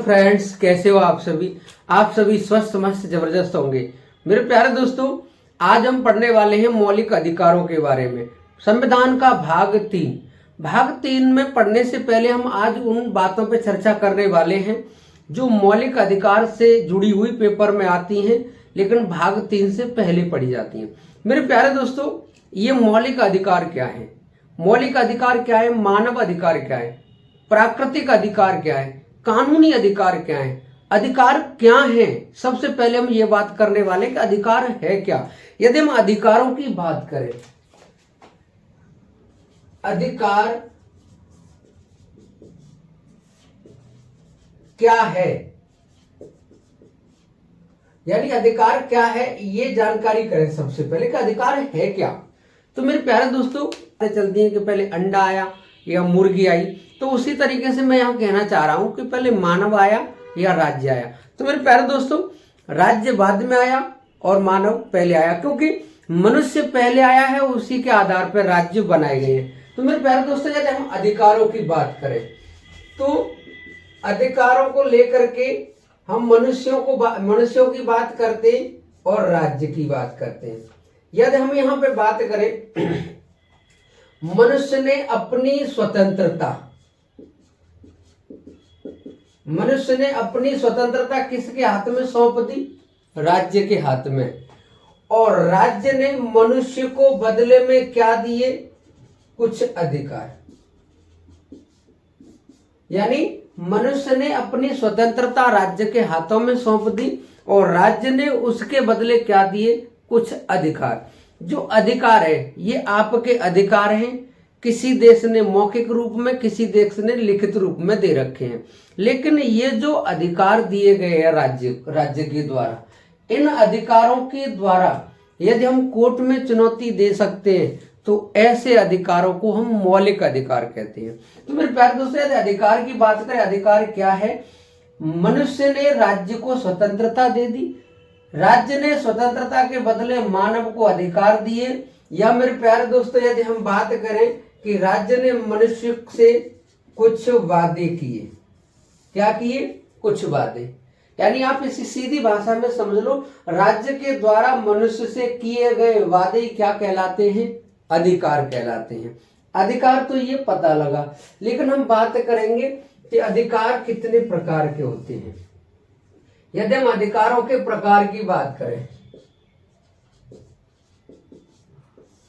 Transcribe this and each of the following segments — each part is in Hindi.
फ्रेंड्स, कैसे हो आप सभी स्वस्थ मस्त जबरदस्त होंगे। मेरे प्यारे दोस्तों, आज हम पढ़ने वाले हैं मौलिक अधिकारों के बारे में। संविधान का भाग 3 में पढ़ने से पहले हम आज उन बातों पर चर्चा करने वाले हैं जो मौलिक अधिकार से जुड़ी हुई पेपर में आती हैं, लेकिन भाग 3 से पहले पढ़ी जाती हैं। मेरे प्यारे दोस्तों, ये मौलिक अधिकार क्या है? मौलिक अधिकार क्या है? मानव अधिकार क्या है? प्राकृतिक अधिकार क्या है? कानूनी अधिकार क्या है? अधिकार क्या है? सबसे पहले हम ये बात करने वाले कि अधिकार है क्या। यदि हम अधिकारों की बात करें, अधिकार क्या है, यानी अधिकार क्या है, ये जानकारी करें सबसे पहले कि अधिकार है क्या। तो मेरे प्यारे दोस्तों, चलती है कि पहले अंडा आया या मुर्गी आई, तो उसी तरीके से मैं यहाँ कहना चाह रहा हूं कि पहले मानव आया या राज्य आया। तो मेरे प्यारे दोस्तों, राज्य बाद में आया और मानव पहले आया, क्योंकि मनुष्य पहले आया है, उसी के आधार पर राज्य बनाए गए हैं। तो मेरे प्यारे दोस्तों, यदि हम अधिकारों की बात करें तो अधिकारों को लेकर के हम मनुष्यों की बात करते हैं और राज्य की बात करते हैं। यदि हम यहाँ पे बात करें, मनुष्य ने अपनी स्वतंत्रता किसके हाथ में सौंप दी? राज्य के हाथ में। और राज्य ने मनुष्य को बदले में क्या दिए? कुछ अधिकार। यानी मनुष्य ने अपनी स्वतंत्रता राज्य के हाथों में सौंप दी और राज्य ने उसके बदले क्या दिए? कुछ अधिकार। जो अधिकार है ये आपके अधिकार हैं। किसी देश ने मौखिक रूप में, किसी देश ने लिखित रूप में दे रखे हैं, लेकिन ये जो अधिकार दिए गए हैं राज्य के द्वारा, इन अधिकारों के द्वारा यदि हम कोर्ट में चुनौती दे सकते हैं तो ऐसे अधिकारों को हम मौलिक अधिकार कहते हैं। तो मेरे प्यारे दोस्तों, यदि अधिकार की बात करें, अधिकार क्या है? मनुष्य ने राज्य को स्वतंत्रता दे दी, राज्य ने स्वतंत्रता के बदले मानव को अधिकार दिए। या मेरे प्यारे दोस्तों, यदि हम बात करें कि राज्य ने मनुष्य से कुछ वादे किए। क्या किए? कुछ वादे। यानी आप इसी सीधी भाषा में समझ लो, राज्य के द्वारा मनुष्य से किए गए वादे क्या कहलाते हैं? अधिकार कहलाते हैं। अधिकार तो ये पता लगा, लेकिन हम बात करेंगे कि अधिकार कितने प्रकार के होते हैं। यदि हम अधिकारों के प्रकार की बात करें,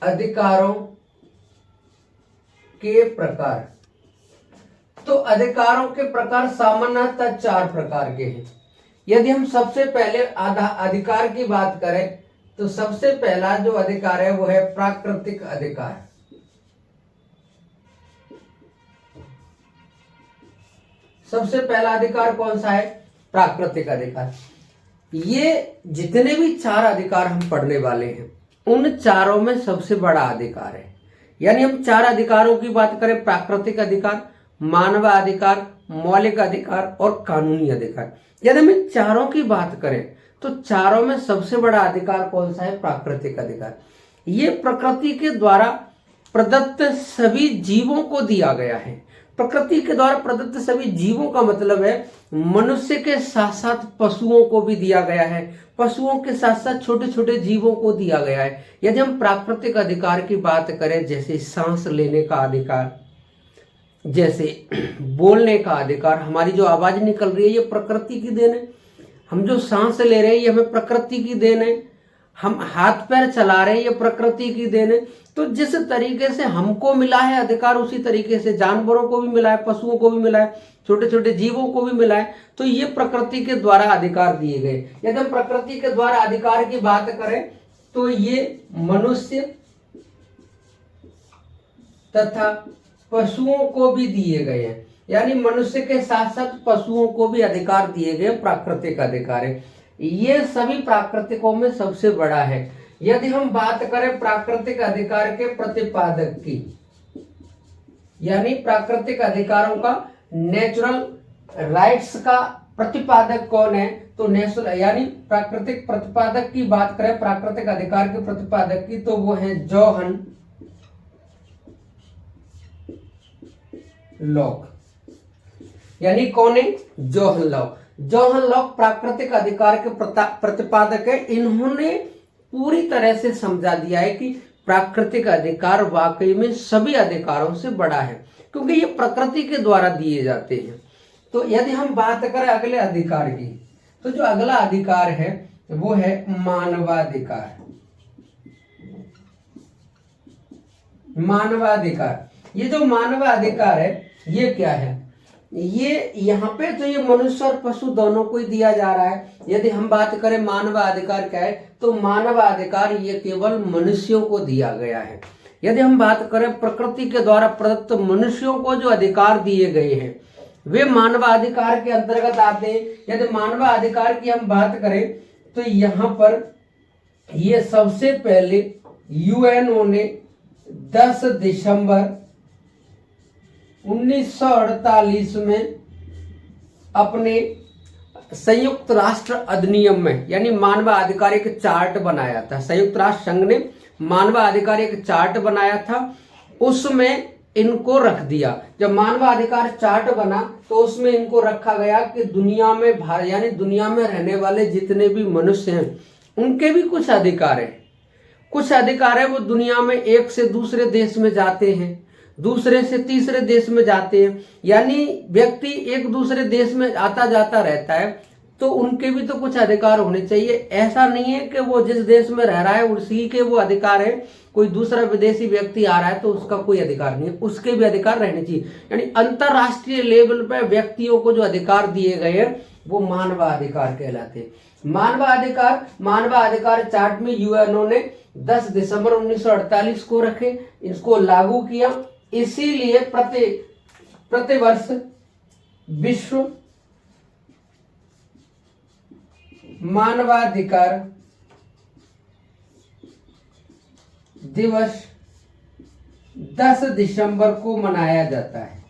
अधिकारों के प्रकार, तो अधिकारों के प्रकार सामान्यतः 4 प्रकार के हैं। यदि हम सबसे पहले अधिकार की बात करें तो सबसे पहला जो अधिकार है वो है प्राकृतिक अधिकार। सबसे पहला अधिकार कौन सा है? प्राकृतिक अधिकार। ये जितने भी 4 अधिकार हम पढ़ने वाले हैं, उन चारों में सबसे बड़ा अधिकार है। यानी हम 4 अधिकारों की बात करें, प्राकृतिक अधिकार, मानवाधिकार, मौलिक अधिकार और कानूनी अधिकार। यदि हम इन चारों की बात करें तो चारों में सबसे बड़ा अधिकार कौन सा है? प्राकृतिक अधिकार। ये प्रकृति के द्वारा प्रदत्त सभी जीवों को दिया गया है। प्रकृति के द्वारा प्रदत्त सभी जीवों का मतलब है मनुष्य के साथ साथ पशुओं को भी दिया गया है, पशुओं के साथ साथ छोटे छोटे जीवों को दिया गया है। यदि हम प्राकृतिक अधिकार की बात करें, जैसे सांस लेने का अधिकार, जैसे बोलने का अधिकार, हमारी जो आवाज निकल रही है ये प्रकृति की देन है। हम जो सांस ले रहे हैं ये हमें प्रकृति की देन है। हम हाथ पैर चला रहे हैं ये प्रकृति की देन है। तो जिस तरीके से हमको मिला है अधिकार, उसी तरीके से जानवरों को भी मिला है, पशुओं को भी मिला है, छोटे छोटे जीवों को भी मिला है। तो ये प्रकृति के द्वारा अधिकार दिए गए। यदि हम प्रकृति के द्वारा अधिकार की बात करें तो ये मनुष्य तथा पशुओं को भी दिए गए हैं। यानी मनुष्य के साथ साथ पशुओं को भी अधिकार दिए गए, प्राकृतिक अधिकार है। ये सभी प्राकृतिकों में सबसे बड़ा है। यदि हम बात करें प्राकृतिक अधिकार के प्रतिपादक की, यानी प्राकृतिक अधिकारों का, नेचुरल राइट्स का प्रतिपादक कौन है? तो नेचुरल, यानी प्राकृतिक प्रतिपादक की बात करें, प्राकृतिक अधिकार के प्रतिपादक की, तो वो है जॉन लॉक। यानी कौन है? Johan lock. जोहन लॉक प्राकृतिक अधिकार के प्रतिपादक है। इन्होंने पूरी तरह से समझा दिया है कि प्राकृतिक अधिकार वाकई में सभी अधिकारों से बड़ा है, क्योंकि ये प्रकृति के द्वारा दिए जाते हैं। तो यदि हम बात करें अगले अधिकार की, तो जो अगला अधिकार है वो है मानवाधिकार। मानवाधिकार, ये जो मानवाधिकार है ये क्या है? ये यहाँ पे तो ये मनुष्य और पशु दोनों को ही दिया जा रहा है। यदि हम बात करें मानवाधिकार क्या है, तो मानवाधिकार ये केवल मनुष्यों को दिया गया है। यदि हम बात करें प्रकृति के द्वारा प्रदत्त मनुष्यों को जो अधिकार दिए गए हैं वे मानवाधिकार के अंतर्गत आते हैं। यदि मानवाधिकार की हम बात करें तो यहाँ पर ये सबसे पहले यूएनओ ने 10 दिसंबर 1948 में अपने संयुक्त राष्ट्र अधिनियम में, यानी मानवाधिकार एक चार्ट बनाया था। संयुक्त राष्ट्र संघ ने मानवाधिकार एक चार्ट बनाया था, उसमें इनको रख दिया। जब मानवाधिकार चार्ट बना तो उसमें इनको रखा गया कि दुनिया में यानी दुनिया में रहने वाले जितने भी मनुष्य हैं उनके भी कुछ अधिकार है। कुछ अधिकार है वो दुनिया में एक से दूसरे देश में जाते हैं, दूसरे से तीसरे देश में जाते हैं, यानी व्यक्ति एक दूसरे देश में आता जाता रहता है, तो उनके भी तो कुछ अधिकार होने चाहिए। ऐसा नहीं है कि वो जिस देश में रह रहा है उसी के वो अधिकार है, कोई दूसरा विदेशी व्यक्ति आ रहा है तो उसका कोई अधिकार नहीं है, उसके भी अधिकार रहने चाहिए। यानी अंतरराष्ट्रीय लेवल पर व्यक्तियों को जो अधिकार दिए गए हैं वो मानवाधिकार कहलाते हैं। मानवाधिकार चार्ट में यूएनओ ने 10 दिसंबर 1948 को रखे, इसको लागू किया। इसीलिए प्रतिवर्ष विश्व मानवाधिकार दिवस 10 दिसंबर को मनाया जाता है।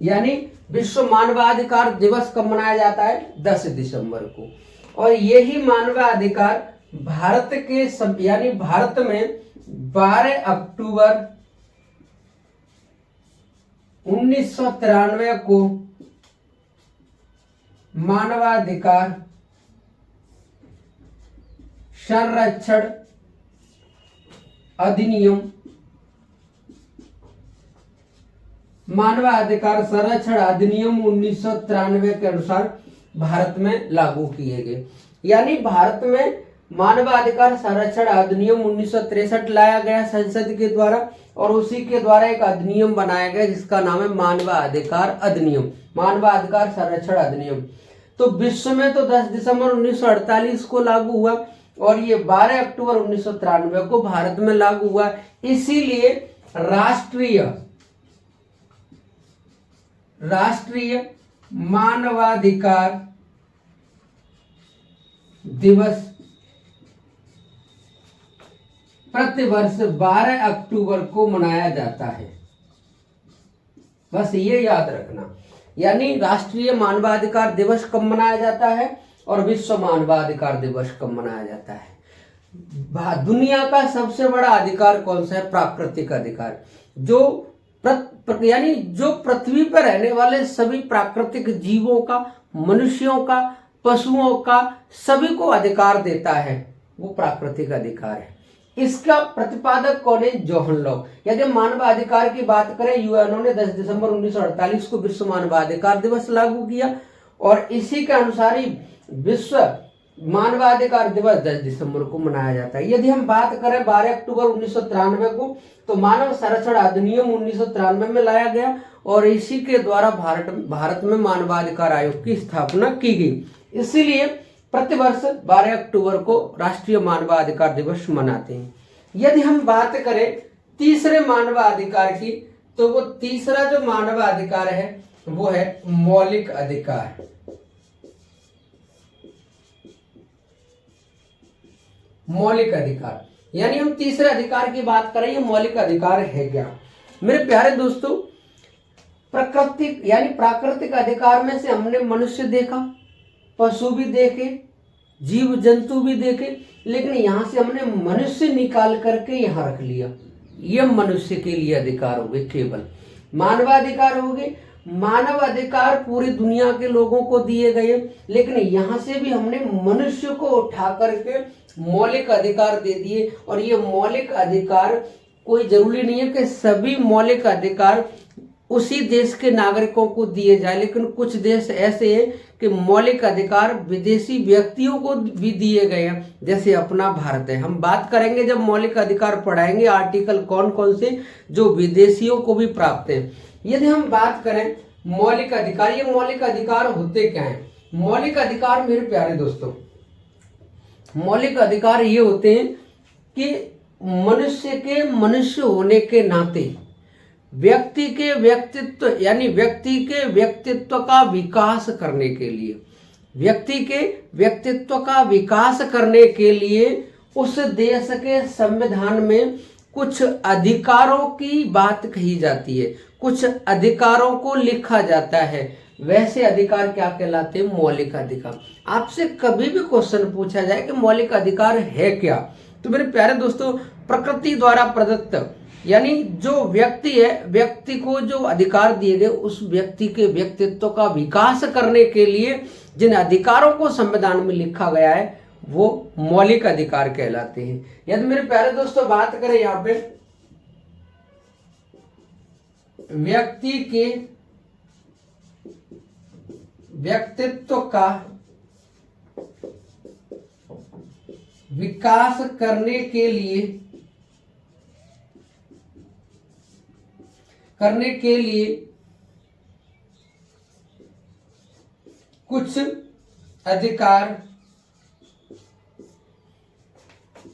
यानी विश्व मानवाधिकार दिवस कब मनाया जाता है? 10 दिसंबर को। और यही मानवाधिकार भारत के यानी भारत में 12 अक्टूबर 1993 को मानवाधिकार संरक्षण अधिनियम मानवाधिकार संरक्षण अधिनियम 1993 के अनुसार भारत में लागू किए गए। यानी भारत में मानवाधिकार संरक्षण अधिनियम 1963 लाया गया संसद के द्वारा, और उसी के द्वारा एक अधिनियम बनाया गया जिसका नाम है मानवाधिकार अधिनियम, मानवाधिकार संरक्षण अधिनियम। तो विश्व में तो 10 दिसंबर 1948 को लागू हुआ और ये 12 अक्टूबर 1993 को भारत में लागू हुआ। इसीलिए राष्ट्रीय मानवाधिकार दिवस प्रतिवर्ष 12 अक्टूबर को मनाया जाता है। बस ये याद रखना। यानी राष्ट्रीय मानवाधिकार दिवस कब मनाया जाता है और विश्व मानवाधिकार दिवस कब मनाया जाता है। दुनिया का सबसे बड़ा अधिकार कौन सा है? प्राकृतिक अधिकार। यानी जो पृथ्वी पर रहने वाले सभी प्राकृतिक जीवों का, मनुष्यों का, पशुओं का, सभी को अधिकार देता है, वो प्राकृतिक अधिकार है। इसका प्रतिपादक कौन है? Johan lock. यदि मानवाधिकार की बात करें, यूएनओ ने 10 दिसंबर 1948 को विश्व मानवाधिकार दिवस लागू किया और इसी के अनुसार ही विश्व मानवाधिकार दिवस 10 दिसंबर को मनाया जाता है। यदि हम बात करें 12 अक्टूबर 1993 को, तो मानव संरक्षण अधिनियम 1993 में लाया गया और इसी के द्वारा भारत में मानवाधिकार आयोग की स्थापना की गई। इसीलिए प्रतिवर्ष 12 अक्टूबर को राष्ट्रीय मानवाधिकार दिवस मनाते हैं। यदि हम बात करें तीसरे मानवाधिकार की, तो वो तीसरा जो मानवाधिकार है वो है मौलिक अधिकार। मौलिक अधिकार यानी हम तीसरे अधिकार की बात करें, ये मौलिक अधिकार है क्या? मेरे प्यारे दोस्तों, प्राकृतिक अधिकार में से हमने मनुष्य देखा, पशु भी देखे, जीव जंतु भी देखे, लेकिन यहां से हमने मनुष्य निकाल करके यहां रख लिया। ये मनुष्य के लिए अधिकार हो गए, केवल मानवाधिकार हो गए। मानव अधिकार पूरी दुनिया के लोगों को दिए गए, लेकिन यहाँ से भी हमने मनुष्य को उठा करके मौलिक अधिकार दे दिए। और ये मौलिक अधिकार कोई जरूरी नहीं है कि सभी मौलिक अधिकार उसी देश के नागरिकों को दिए जाए, लेकिन कुछ देश ऐसे हैं कि मौलिक अधिकार विदेशी व्यक्तियों को भी दिए गए हैं, जैसे अपना भारत है। हम बात करेंगे जब मौलिक अधिकार पढ़ाएंगे आर्टिकल कौन कौन से जो विदेशियों को भी प्राप्त है। यदि हम बात करें मौलिक अधिकार, ये मौलिक अधिकार होते क्या हैं? मौलिक अधिकार मेरे प्यारे दोस्तों, मौलिक अधिकार ये होते हैं कि मनुष्य के मनुष्य होने के नाते व्यक्ति के व्यक्तित्व यानी व्यक्ति के व्यक्तित्व का विकास करने के लिए, व्यक्ति के व्यक्तित्व का विकास करने के लिए उस देश के संविधान में कुछ अधिकारों की बात कही जाती है, कुछ अधिकारों को लिखा जाता है। वैसे अधिकार क्या कहलाते हैं? मौलिक अधिकार। आपसे कभी भी क्वेश्चन पूछा जाए कि मौलिक अधिकार है क्या, तो मेरे प्यारे दोस्तों, प्रकृति द्वारा प्रदत्त यानी जो व्यक्ति है, व्यक्ति को जो अधिकार दिए गए उस व्यक्ति के व्यक्तित्व का विकास करने के लिए जिन अधिकारों को संविधान में लिखा गया है वो मौलिक अधिकार कहलाते हैं। यदि मेरे प्यारे दोस्तों बात करें यहाँ पे व्यक्ति के व्यक्तित्व का विकास करने के लिए कुछ अधिकार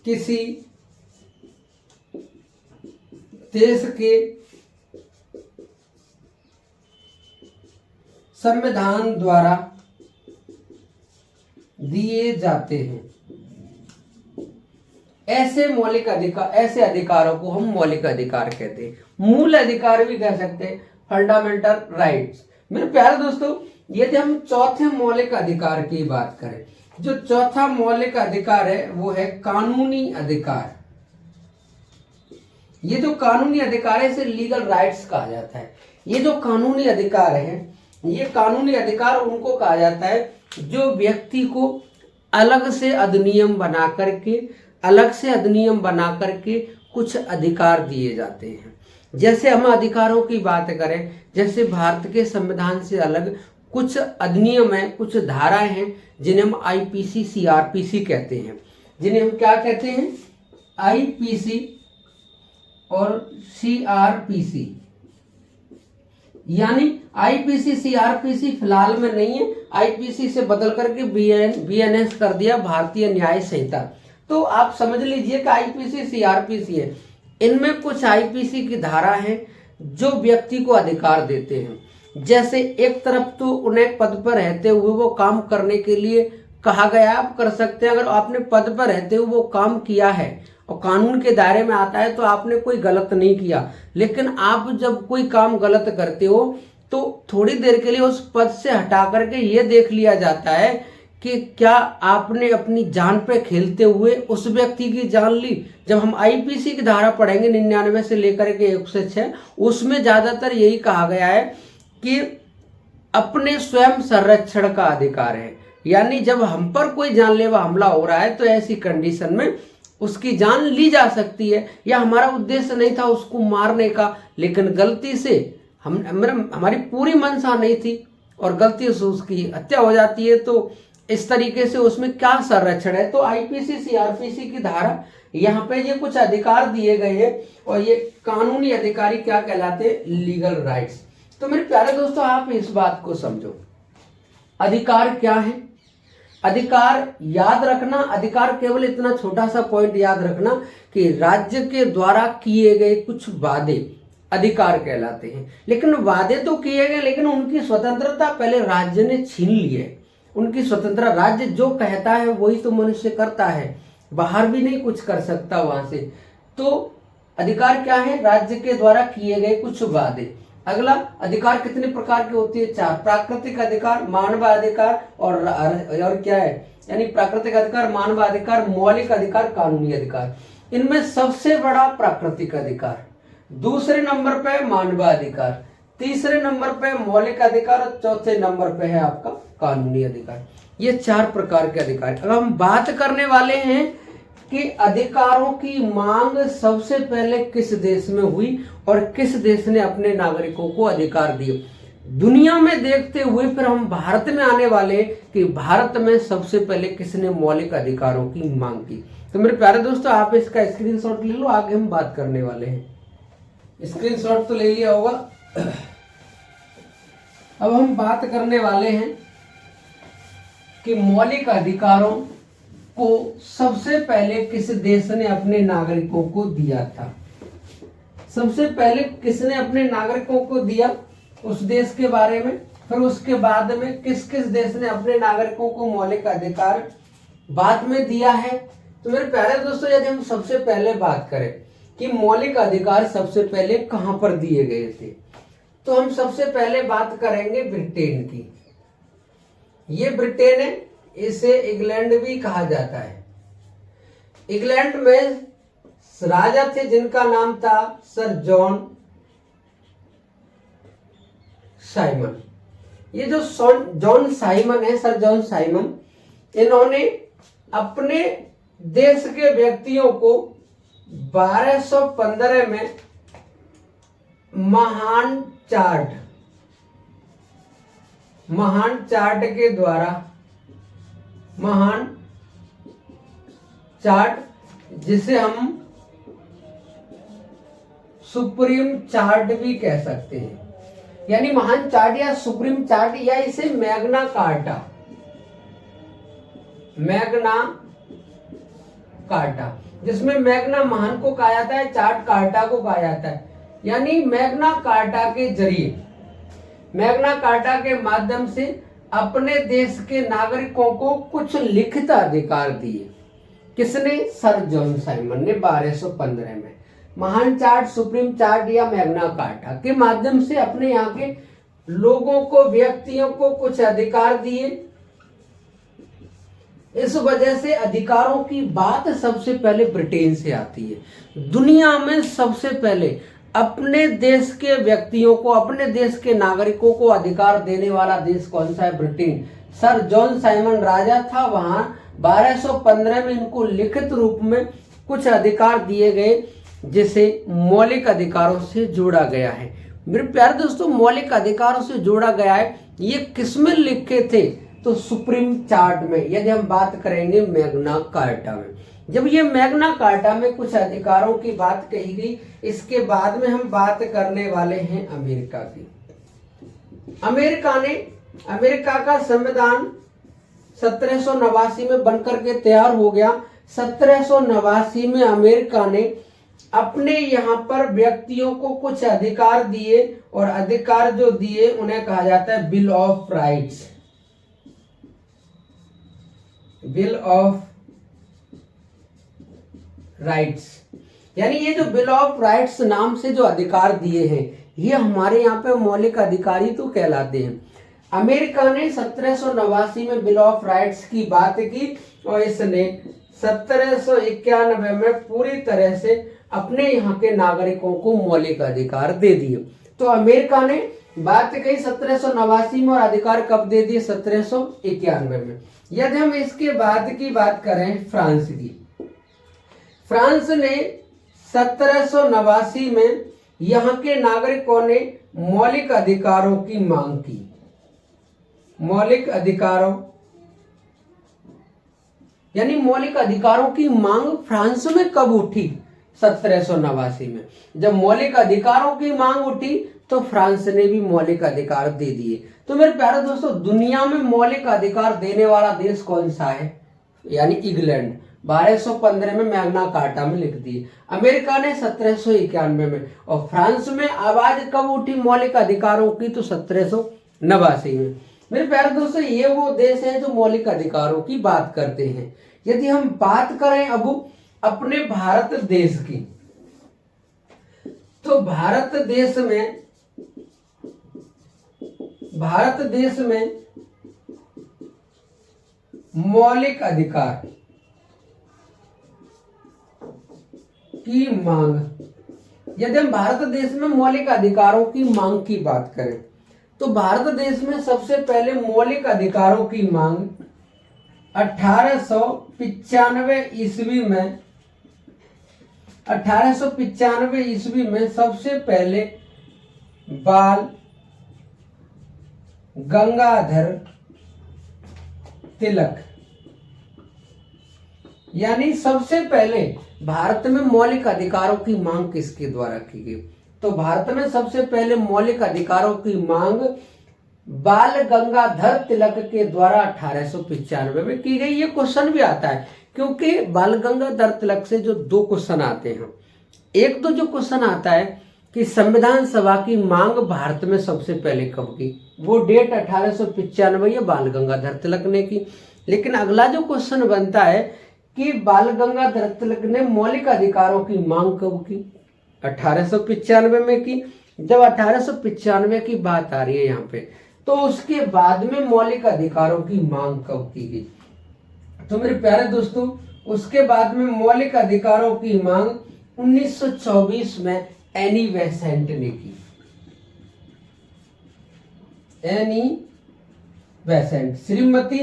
किसी देश के संविधान द्वारा दिए जाते हैं। ऐसे मौलिक अधिकार, ऐसे अधिकारों को हम मौलिक अधिकार कहते हैं। मूल अधिकार भी कह सकते हैं, फंडामेंटल राइट्स। मेरे प्यारे दोस्तों, यदि हम चौथे मौलिक अधिकार की बात करें, जो चौथा मौलिक अधिकार है वो है कानूनी अधिकार। ये जो कानूनी अधिकार है इसे लीगल राइट्स कहा जाता है। ये जो कानूनी अधिकार है, ये कानूनी अधिकार उनको कहा जाता है जो व्यक्ति को अलग से अधिनियम बना करके कुछ अधिकार दिए जाते हैं। जैसे हम अधिकारों की बात करें, जैसे भारत के संविधान से अलग कुछ अधिनियम हैं, कुछ धाराएं हैं जिन्हें हम आईपीसी सीआरपीसी कहते हैं। जिन्हें हम क्या कहते हैं? आईपीसी और सीआरपीसी। यानी आईपीसी सीआरपीसी फिलहाल में नहीं है, आईपीसी से बदल करके बीएनएस कर दिया, भारतीय न्याय संहिता। तो आप समझ लीजिए कि आईपीसी सीआरपीसी है। इनमें कुछ आईपीसी की धारा है जो व्यक्ति को अधिकार देते हैं। जैसे एक तरफ तो उन्हें पद पर रहते हुए वो काम करने के लिए कहा गया, आप कर सकते हैं। अगर आपने पद पर रहते हुए वो काम किया है और कानून के दायरे में आता है तो आपने कोई गलत नहीं किया। लेकिन आप जब कोई काम गलत करते हो तो थोड़ी देर के लिए उस पद से हटा करके ये देख लिया जाता है कि क्या आपने अपनी जान पे खेलते हुए उस व्यक्ति की जान ली। जब हम आईपीसी की धारा पढ़ेंगे 99 से लेकर के 106, उसमें ज्यादातर यही कहा गया है कि अपने स्वयं संरक्षण का अधिकार है। यानी जब हम पर कोई जानलेवा हमला हो रहा है तो ऐसी कंडीशन में उसकी जान ली जा सकती है, या हमारा उद्देश्य नहीं था उसको मारने का, लेकिन गलती से हमारी पूरी मंशा नहीं थी और गलती से उसकी हत्या हो जाती है, तो इस तरीके से उसमें क्या संरक्षण है। तो आईपीसी सीआरपीसी की धारा यहाँ पे ये कुछ अधिकार दिए गए हैं और ये कानूनी अधिकारी क्या कहलाते हैं? Legal rights. तो मेरे प्यारे दोस्तों, आप इस बात को समझो, अधिकार क्या है? अधिकार याद रखना, अधिकार केवल इतना छोटा सा पॉइंट याद रखना कि राज्य के द्वारा किए गए कुछ वादे अधिकार कहलाते हैं। लेकिन वादे तो किए गए, लेकिन उनकी स्वतंत्रता पहले राज्य ने छीन ली है। उनकी स्वतंत्रता, राज्य जो कहता है वही तो मनुष्य करता है, बाहर भी नहीं कुछ कर सकता वहां से। तो अधिकार क्या है? राज्य के द्वारा किए गए कुछ वादे। अगला, अधिकार कितने प्रकार के होते हैं? 4। प्राकृतिक अधिकार, मानवाधिकार और क्या है, यानी प्राकृतिक अधिकार, मानवाधिकार, मौलिक अधिकार, कानूनी अधिकार। इनमें सबसे बड़ा प्राकृतिक अधिकार, दूसरे नंबर पे मानवाधिकार, तीसरे नंबर पे मौलिक अधिकार और चौथे नंबर पे है आपका कानूनी अधिकार। ये 4 प्रकार के अधिकार। अब हम बात करने वाले हैं कि अधिकारों की मांग सबसे पहले किस देश में हुई और किस देश ने अपने नागरिकों को अधिकार दिए। दुनिया में देखते हुए फिर हम भारत में आने वाले कि भारत में सबसे पहले किसने मौलिक अधिकारों की मांग की। तो मेरे प्यारे दोस्तों, आप इसका स्क्रीनशॉट ले लो, आगे हम बात करने वाले हैं। स्क्रीनशॉट तो ले लिया होगा। अब हम बात करने वाले हैं कि मौलिक अधिकारों को सबसे पहले किस देश ने अपने नागरिकों को दिया था। सबसे पहले किसने अपने नागरिकों को दिया उस देश के बारे में, फिर उसके बाद में किस किस देश ने अपने नागरिकों को मौलिक अधिकार बाद में दिया है। तो मेरे प्यारे दोस्तों, यदि हम सबसे पहले बात करें कि मौलिक अधिकार सबसे पहले कहां पर दिए गए थे, तो हम सबसे पहले बात करेंगे ब्रिटेन की। ये ब्रिटेन है, इसे इंग्लैंड भी कहा जाता है। इंग्लैंड में राजा थे जिनका नाम था सर जॉन साइमन। ये जो जॉन साइमन है, सर जॉन साइमन, इन्होंने अपने देश के व्यक्तियों को 1215 में महान चार्ट के द्वारा, महान चार्ट जिसे हम सुप्रीम चार्ट भी कह सकते हैं, यानी महान चार्ट या सुप्रीम चार्ट या इसे मैग्ना कार्टा, जिसमें मैग्ना महान को कहा जाता है, चार्ट कार्टा को कहा जाता है। यानी मैग्ना कार्टा के जरिए, मैग्ना कार्टा के माध्यम से अपने देश के नागरिकों को कुछ लिखित अधिकार दिए। किसने? सर जॉन साइमन ने 1215 में महान चार्ट, सुप्रीम चार्ट या मैग्ना कार्टा के माध्यम से अपने यहाँ के लोगों को, व्यक्तियों को कुछ अधिकार दिए। इस वजह से अधिकारों की बात सबसे पहले ब्रिटेन से आती है। दुनिया में सबसे पहले अपने देश के व्यक्तियों को, अपने देश के नागरिकों को अधिकार देने वाला देश कौन सा है? ब्रिटेन। सर जॉन साइमन राजा था, वहां 1215 में इनको लिखित रूप में कुछ अधिकार दिए गए, जिसे मौलिक अधिकारों से जोड़ा गया है। मेरे प्यारे दोस्तों, मौलिक अधिकारों से जोड़ा गया है। ये किसमें लिखे थे? तो सुप्रीम चार्ट में। यदि हम बात करेंगे मैग्ना कार्टा में, जब ये मैग्ना कार्टा में कुछ अधिकारों की बात कही गई, इसके बाद में हम बात करने वाले हैं अमेरिका की। अमेरिका का संविधान 1789 में बनकर के तैयार हो गया। 1789 में अमेरिका ने अपने यहाँ पर व्यक्तियों को कुछ अधिकार दिए, और अधिकार जो दिए उन्हें कहा जाता है bill of rights. Bill of rights, यानी ये जो बिल ऑफ राइट्स नाम से जो अधिकार दिए हैं, ये हमारे यहाँ पे मौलिक अधिकार ही तो कहलाते हैं। अमेरिका ने 1789 में बिल ऑफ राइट्स की बात की, और इसने 1791 में पूरी तरह से अपने यहाँ के नागरिकों को मौलिक अधिकार दे दिए। तो अमेरिका ने बात कही 1789 में, और अधिकार कब दे दिए? 1791 में। यदि हम इसके बाद की बात करें फ्रांस की, फ्रांस ने 1789 में यहाँ के नागरिकों ने मौलिक अधिकारों की मांग की। मौलिक अधिकारों, यानी मौलिक अधिकारों की मांग फ्रांस में कब उठी? 1789 में। जब मौलिक अधिकारों की मांग उठी तो फ्रांस ने भी मौलिक अधिकार दे दिए। तो मेरे प्यारे दोस्तों, दुनिया में मौलिक अधिकार देने वाला देश कौन सा है? यानी इंग्लैंड। 1215 में मैग्ना कार्टा में लिख दिए। अमेरिका ने 1791 में, और फ्रांस में आवाज कब उठी मौलिक अधिकारों की? तो 1789 में। मेरे प्यारे दोस्तों, ये वो देश हैं जो मौलिक अधिकारों की बात करते हैं। यदि हम बात करें अब अपने भारत देश की, तो भारत देश में मौलिक अधिकार की मांग यदि हम भारत देश में मौलिक अधिकारों की मांग की बात करें तो भारत देश में सबसे पहले मौलिक अधिकारों की मांग 1895 ईस्वी में 1895 ईस्वी में सबसे पहले बाल गंगाधर तिलक, यानी सबसे पहले भारत में मौलिक अधिकारों की मांग किसके द्वारा की गई? तो भारत में सबसे पहले मौलिक अधिकारों की मांग बाल गंगाधर तिलक के द्वारा 1895 में की गई। ये क्वेश्चन भी आता है क्योंकि बाल गंगाधर तिलक से जो दो क्वेश्चन आते हैं, एक तो जो क्वेश्चन आता है कि संविधान सभा की मांग भारत में सबसे पहले कब की, वो डेट 1895 ये बाल गंगाधर तिलक ने की। लेकिन अगला जो क्वेश्चन बनता है कि बाल गंगाधर तिलक ने मौलिक अधिकारों की मांग कब की? 1895 में की। जब 1895 की बात आ रही है यहाँ पे, तो उसके बाद में मौलिक अधिकारों की मांग कब की गई? तो मेरे प्यारे दोस्तों, उसके बाद में मौलिक अधिकारों की मांग 1924 में एनी बेसेंट ने की। Annie Besant, Shrimati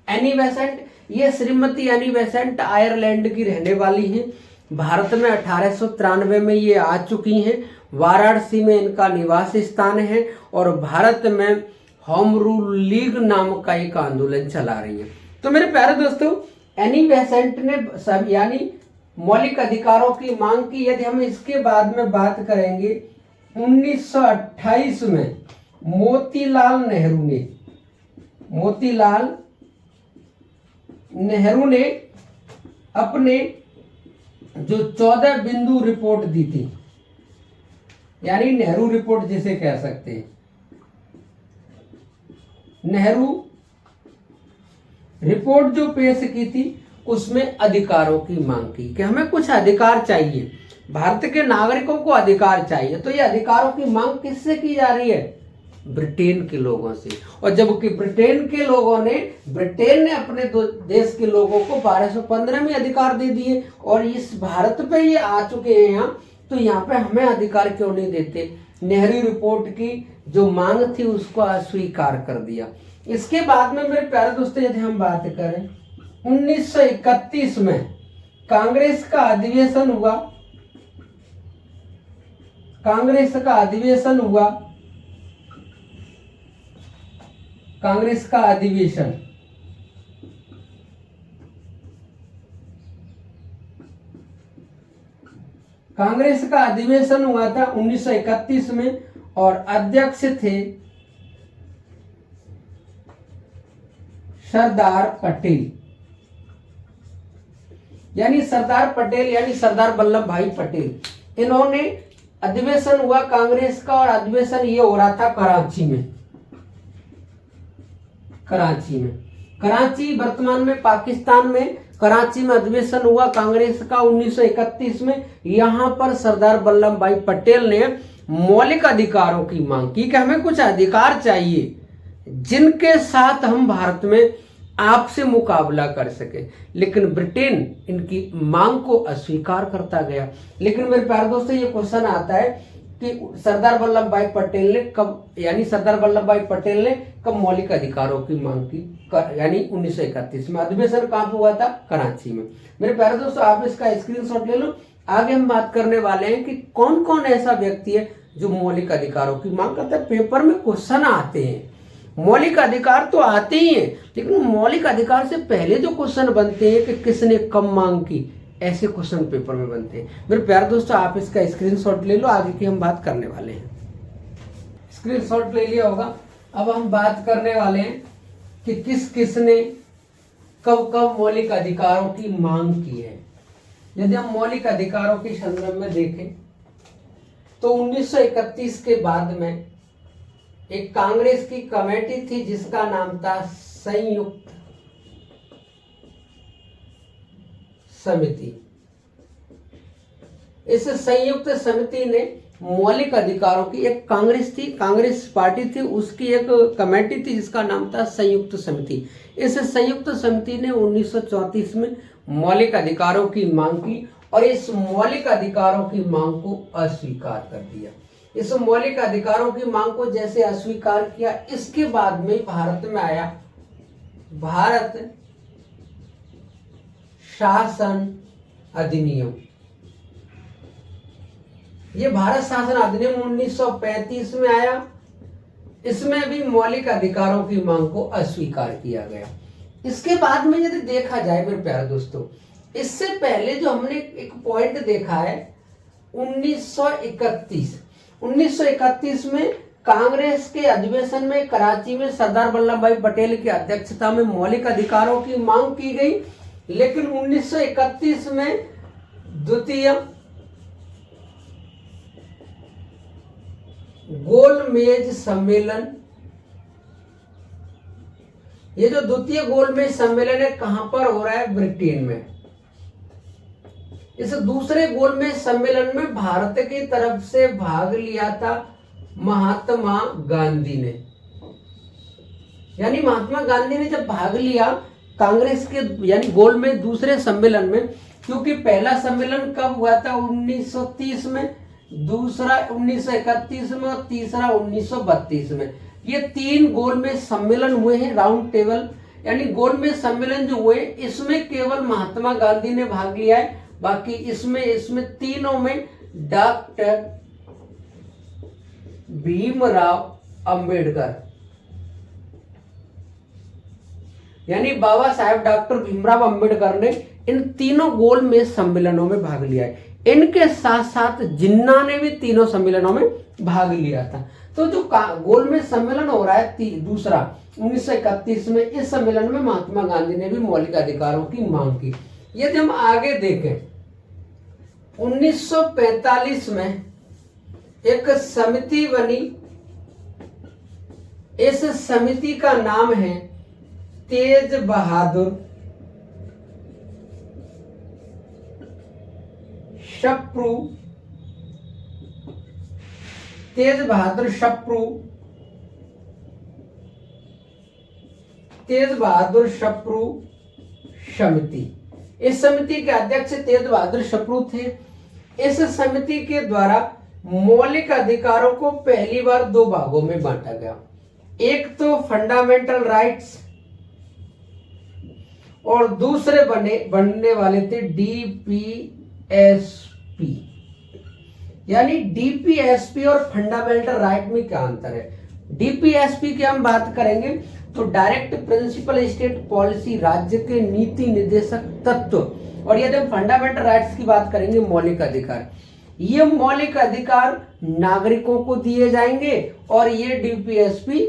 Annie Besant, ये श्रीमती एनी बेसेंट आयरलैंड की रहने वाली हैं। भारत में 1893 में ये आ चुकी हैं। वाराणसी में इनका निवास स्थान है और भारत में होम रूल लीग नाम का एक आंदोलन चला रही है। तो मेरे प्यारे दोस्तों, एनी बेसेंट ने सब यानी मौलिक अधिकारों की मांग की। यदि हम इसके बाद में बात करेंगे 1928 में मोतीलाल नेहरू ने अपने जो 14 बिंदु रिपोर्ट दी थी, यानी नेहरू रिपोर्ट जिसे कह सकते हैं, नेहरू रिपोर्ट जो पेश की थी उसमें अधिकारों की मांग की कि हमें कुछ अधिकार चाहिए, भारत के नागरिकों को अधिकार चाहिए। तो ये अधिकारों की मांग किससे की जा रही है? ब्रिटेन के लोगों से। और जबकि ब्रिटेन ने अपने देश के लोगों को 1215 में अधिकार दे दिए और इस भारत पे ये आ चुके हैं यहाँ, तो यहाँ पे हमें अधिकार क्यों नहीं देते? नेहरू रिपोर्ट की जो मांग थी उसको अस्वीकार कर दिया। इसके बाद में मेरे प्यारे दोस्तों, यदि हम बात करें 1931 में कांग्रेस का अधिवेशन हुआ। कांग्रेस का अधिवेशन हुआ था 1931 में और अध्यक्ष थे सरदार पटेल, यानी सरदार वल्लभ भाई पटेल। इन्होंने अधिवेशन हुआ कांग्रेस का और अधिवेशन ये हो रहा था कराची में। कराची वर्तमान में पाकिस्तान में, कराची में अधिवेशन हुआ कांग्रेस का 1931 में। यहाँ पर सरदार वल्लभ भाई पटेल ने मौलिक अधिकारों की मांग की कि हमें कुछ अधिकार चाहिए जिनके साथ हम भारत में आपसे मुकाबला कर सके। लेकिन ब्रिटेन इनकी मांग को अस्वीकार करता गया। लेकिन मेरे प्यारे दोस्तों, ये क्वेश्चन आता है कि सरदार वल्लभ भाई पटेल ने कब मौलिक अधिकारों की मांग की? यानी 1931 में। अधिवेशन कहाँ पे हुआ था? कराची में। मेरे प्यारे दोस्तों, आप इसका स्क्रीनशॉट ले लो। आगे हम बात करने वाले हैं कि कौन कौन ऐसा व्यक्ति है जो मौलिक अधिकारों की मांग करता है। पेपर में क्वेश्चन आते हैं, मौलिक अधिकार तो आते ही हैं, लेकिन मौलिक अधिकार से पहले जो क्वेश्चन बनते हैं कि किसने कब मांग की, ऐसे क्वेश्चन पेपर में बनते हैं। मेरे प्यारे दोस्तों, आप इसका स्क्रीनशॉट ले लो, आगे की हम बात करने वाले हैं। स्क्रीनशॉट ले लिया होगा। अब हम बात करने वाले हैं कि किसने कब कब मौलिक अधिकारों की मांग की है। यदि हम मौलिक अधिकारों के संदर्भ में देखें तो 1931 के बाद में एक कांग्रेस की कमेटी थी जिसका नाम था संयुक्त समिति। इस संयुक्त समिति ने मौलिक अधिकारों की, एक कांग्रेस पार्टी थी, उसकी एक कमेटी थी जिसका नाम था संयुक्त समिति। इस संयुक्त समिति ने 1934 में मौलिक अधिकारों की मांग की और इस मौलिक अधिकारों की मांग को अस्वीकार कर दिया। इस मौलिक अधिकारों की मांग को जैसे अस्वीकार किया, इसके बाद में भारत में आया भारत शासन अधिनियम। ये भारत शासन अधिनियम 1935 में आया। इसमें भी मौलिक अधिकारों की मांग को अस्वीकार किया गया। इसके बाद में यदि देखा जाए मेरे प्यारे दोस्तों, इससे पहले जो हमने एक पॉइंट देखा है 1931 में कांग्रेस के अधिवेशन में कराची में सरदार वल्लभ भाई पटेल की अध्यक्षता में मौलिक अधिकारों की मांग की गई। लेकिन 1931 में द्वितीय गोलमेज सम्मेलन, ये जो द्वितीय गोलमेज सम्मेलन है कहां पर हो रहा है? ब्रिटेन में। इस दूसरे गोलमेज सम्मेलन में भारत की तरफ से भाग लिया था महात्मा गांधी ने। यानी महात्मा गांधी ने जब भाग लिया कांग्रेस के यानी गोलमेज दूसरे सम्मेलन में, क्योंकि पहला सम्मेलन कब हुआ था? 1930 में, दूसरा 1931 में और तीसरा 1932 में। ये 3 गोलमेज सम्मेलन हुए हैं, राउंड टेबल यानी गोलमेज सम्मेलन जो हुए, इसमें केवल महात्मा गांधी ने भाग लिया है। बाकी इसमें तीनों में डॉक्टर भीमराव अंबेडकर यानी बाबा साहेब डॉक्टर भीमराव अंबेडकर ने इन तीनों गोलमेज सम्मेलनों में भाग लिया है। इनके साथ साथ जिन्ना ने भी तीनों सम्मेलनों में भाग लिया था। तो जो गोलमेज सम्मेलन हो रहा है दूसरा 1931 में, इस सम्मेलन में महात्मा गांधी ने भी मौलिक अधिकारों की मांग की। यदि हम आगे देखें 1945 में एक समिति बनी। इस समिति का नाम है तेज बहादुर शप्रू, तेज बहादुर शप्रू समिति। इस समिति के अध्यक्ष तेज बहादुर शप्रू थे। इस समिति के द्वारा मौलिक अधिकारों को पहली बार 2 भागों में बांटा गया। एक तो फंडामेंटल राइट्स और दूसरे बनने वाले थे डीपीएसपी। यानी डीपीएसपी और फंडामेंटल राइट में क्या अंतर है? डीपीएसपी की हम बात करेंगे तो डायरेक्ट प्रिंसिपल स्टेट पॉलिसी, राज्य के नीति निर्देशक तत्व। और यदि हम फंडामेंटल राइट्स की बात करेंगे मौलिक अधिकार, ये मौलिक अधिकार नागरिकों को दिए जाएंगे और ये डीपीएसपी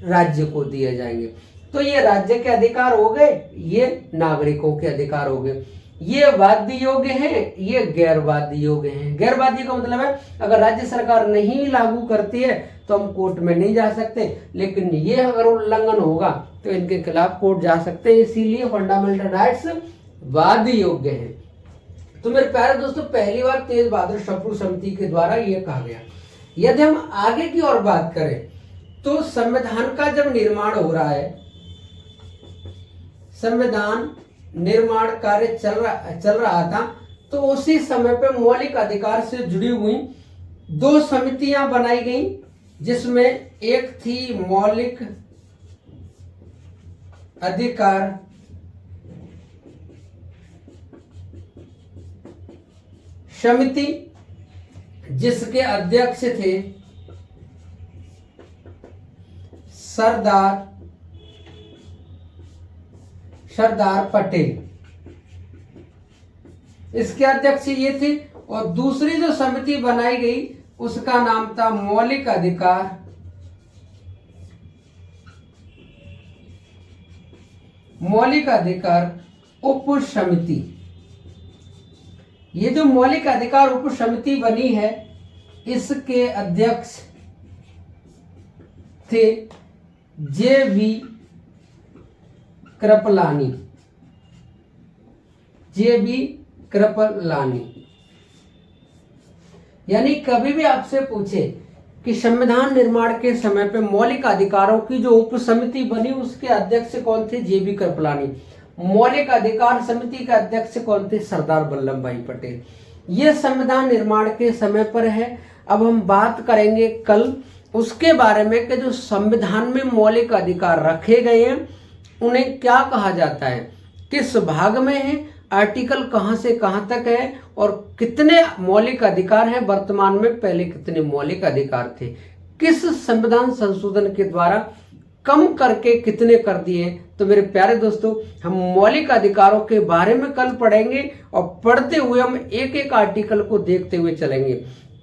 राज्य को दिए जाएंगे। तो ये राज्य के अधिकार हो गए, ये नागरिकों के अधिकार हो गए। ये वाद्य योग्य हैं, ये गैर वाद्य योग्य हैं। गैर वाद्य का मतलब है अगर राज्य सरकार नहीं लागू करती है तो हम कोर्ट में नहीं जा सकते, लेकिन ये अगर उल्लंघन होगा तो इनके खिलाफ कोर्ट जा सकते हैं। इसीलिए फंडामेंटल राइट्स वाद्य योग्य हैं। तो मेरे प्यारे दोस्तों, पहली बार तेज बहादुर शप्रू समिति के द्वारा यह कहा गया। यदि हम आगे की ओर बात करें तो संविधान का जब निर्माण हो रहा है, संविधान निर्माण कार्य चल रहा था, तो उसी समय पे मौलिक अधिकार से जुड़ी हुई 2 समितियां बनाई गई, जिसमें एक थी मौलिक अधिकार समिति, जिसके अध्यक्ष थे सरदार पटेल। इसके अध्यक्ष ये थे। और दूसरी जो समिति बनाई गई उसका नाम था मौलिक अधिकार उप समिति। ये जो मौलिक अधिकार उप समिति बनी है, इसके अध्यक्ष थे जे.बी. कृपलानी। यानी कभी भी आपसे पूछे कि संविधान निर्माण के समय पे मौलिक अधिकारों की जो उप समिति बनी उसके अध्यक्ष कौन थे? जे.बी. कृपलानी। मौलिक अधिकार समिति के अध्यक्ष कौन थे? सरदार वल्लभ भाई पटेल। ये संविधान निर्माण के समय पर है। अब हम बात करेंगे कल उसके बारे में कि जो संविधान में मौलिक अधिकार रखे गए हैं उन्हें क्या कहा जाता है, किस भाग में है, आर्टिकल कहां से कहां तक है और कितने मौलिक अधिकार हैं वर्तमान में, पहले कितने मौलिक अधिकार थे, किस संविधान संशोधन के द्वारा कम करके कितने कर दिए। तो मेरे प्यारे दोस्तों, हम मौलिक अधिकारों के बारे में कल पढ़ेंगे और पढ़ते हुए हम एक एक आर्टिकल को देखते हुए चलेंगे।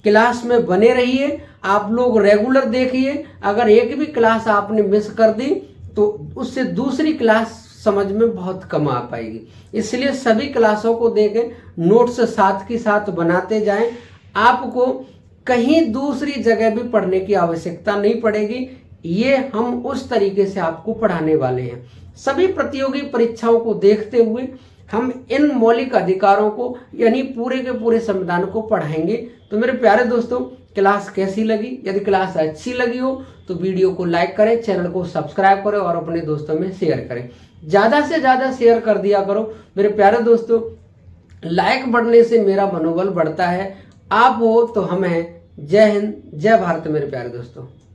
क्लास में बने रहिए, आप लोग रेगुलर देखिए। अगर एक भी क्लास आपने मिस कर दी तो उससे दूसरी क्लास समझ में बहुत कम आ पाएगी, इसलिए सभी क्लासों को देखें, नोट्स साथ के साथ बनाते जाएं। आपको कहीं दूसरी जगह भी पढ़ने की आवश्यकता नहीं पड़ेगी। ये हम उस तरीके से आपको पढ़ाने वाले हैं। सभी प्रतियोगी परीक्षाओं को देखते हुए हम इन मौलिक अधिकारों को यानी पूरे के पूरे संविधान को पढ़ाएंगे। तो मेरे प्यारे दोस्तों, क्लास कैसी लगी? यदि क्लास अच्छी लगी हो तो वीडियो को लाइक करें, चैनल को सब्सक्राइब करें और अपने दोस्तों में शेयर करें। ज़्यादा से ज़्यादा शेयर कर दिया करो मेरे प्यारे दोस्तों। लाइक बढ़ने से मेरा मनोबल बढ़ता है। आप हो तो हम हैं। जय हिंद, जय भारत मेरे प्यारे दोस्तों।